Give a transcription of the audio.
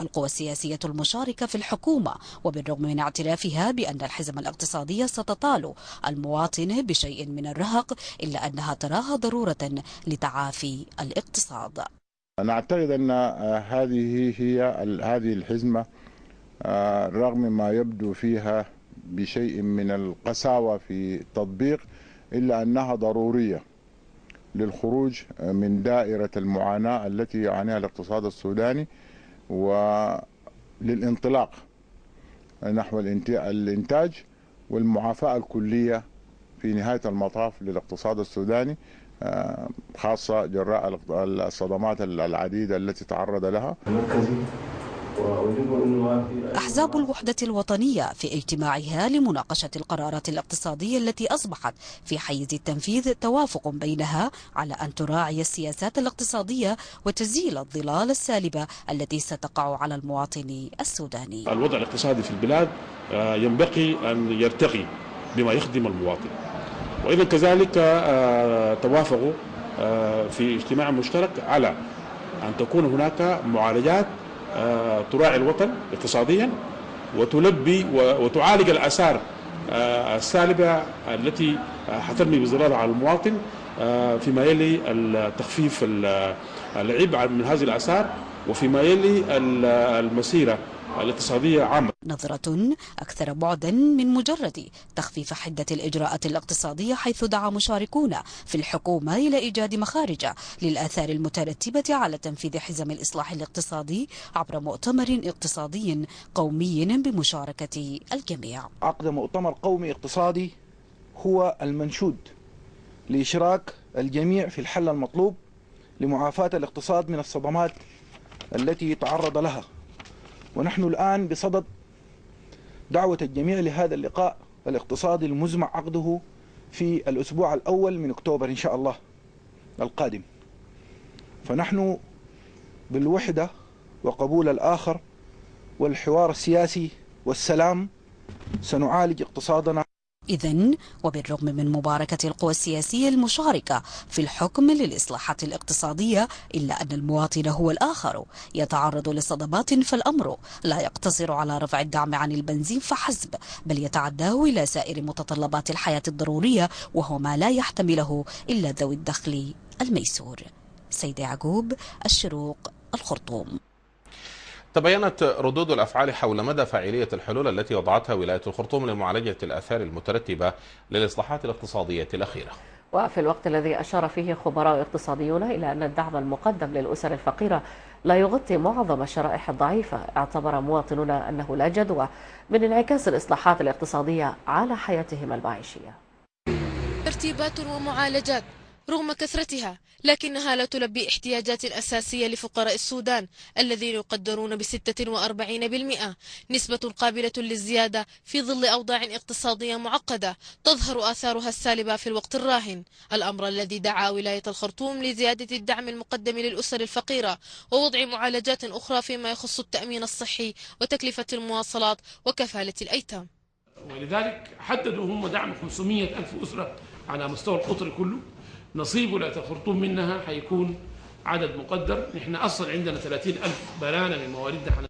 القوى السياسية المشاركة في الحكومة، وبالرغم من اعترافها بأن الحزم الاقتصادي ستطال المواطن بشيء من الرهق إلا أنها تراها ضرورة لتعافي الاقتصاد. أنا أعتقد أن هذه الحزمة رغم ما يبدو فيها بشيء من القساوة في التطبيق إلا أنها ضرورية للخروج من دائرة المعاناة التي يعانيها الاقتصاد السوداني وللانطلاق نحو الإنتاج والمعافاة الكلية في نهاية المطاف للاقتصاد السوداني، خاصة جراء الصدمات العديدة التي تعرض لها. أحزاب الوحدة الوطنية في اجتماعها لمناقشة القرارات الاقتصادية التي أصبحت في حيز التنفيذ توافق بينها على أن تراعي السياسات الاقتصادية وتزيل الظلال السالبة التي ستقع على المواطن السوداني. الوضع الاقتصادي في البلاد ينبغي أن يرتقي بما يخدم المواطن، وإذا كذلك توافقوا في اجتماع مشترك على أن تكون هناك معالجات تراعي الوطن اقتصاديا وتلبي وتعالج الآثار السالبة التي حترمي بظلالها على المواطن، فيما يلي تخفيف العبء من هذه الآثار وفيما يلي المسيرة الاقتصادية عامة. نظرة أكثر بعدا من مجرد تخفيف حدة الإجراءات الاقتصادية، حيث دعا مشاركون في الحكومة إلى إيجاد مخارج للآثار المترتبة على تنفيذ حزم الإصلاح الاقتصادي عبر مؤتمر اقتصادي قومي بمشاركة الجميع. عقد مؤتمر قومي اقتصادي هو المنشود لإشراك الجميع في الحل المطلوب لمعافاة الاقتصاد من الصدمات التي تعرض لها، ونحن الآن بصدد دعوة الجميع لهذا اللقاء الاقتصادي المزمع عقده في الأسبوع الأول من أكتوبر إن شاء الله القادم. فنحن بالوحدة وقبول الآخر والحوار السياسي والسلام سنعالج اقتصادنا. إذن وبالرغم من مباركة القوى السياسية المشاركة في الحكم للإصلاحات الاقتصادية، إلا أن المواطن هو الآخر يتعرض لصدمات، فالأمر لا يقتصر على رفع الدعم عن البنزين فحسب، بل يتعداه إلى سائر متطلبات الحياة الضرورية، وهو ما لا يحتمله إلا ذوي الدخل الميسور. سيد يعقوب، الشروق، الخرطوم. تبينت ردود الأفعال حول مدى فاعلية الحلول التي وضعتها ولاية الخرطوم لمعالجة الآثار المترتبة للإصلاحات الاقتصادية الأخيرة. وفي الوقت الذي أشار فيه خبراء اقتصاديون إلى أن الدعم المقدم للأسر الفقيرة لا يغطي معظم الشرائح الضعيفة، اعتبر مواطنون أنه لا جدوى من انعكاس الإصلاحات الاقتصادية على حياتهم المعيشية. ترتيبات ومعالجات رغم كثرتها لكنها لا تلبي احتياجات أساسية لفقراء السودان الذين يقدرون ب46%، نسبة قابلة للزيادة في ظل أوضاع اقتصادية معقدة تظهر آثارها السالبة في الوقت الراهن، الأمر الذي دعا ولاية الخرطوم لزيادة الدعم المقدم للأسر الفقيرة ووضع معالجات أخرى فيما يخص التأمين الصحي وتكلفة المواصلات وكفالة الأيتام. ولذلك حددوا هم دعم 500 ألف أسرة على مستوى القطر كله. نصيب ولاية الخرطوم منها حيكون عدد مقدر. نحن أصلا عندنا 30 ألف برانة من مواردنا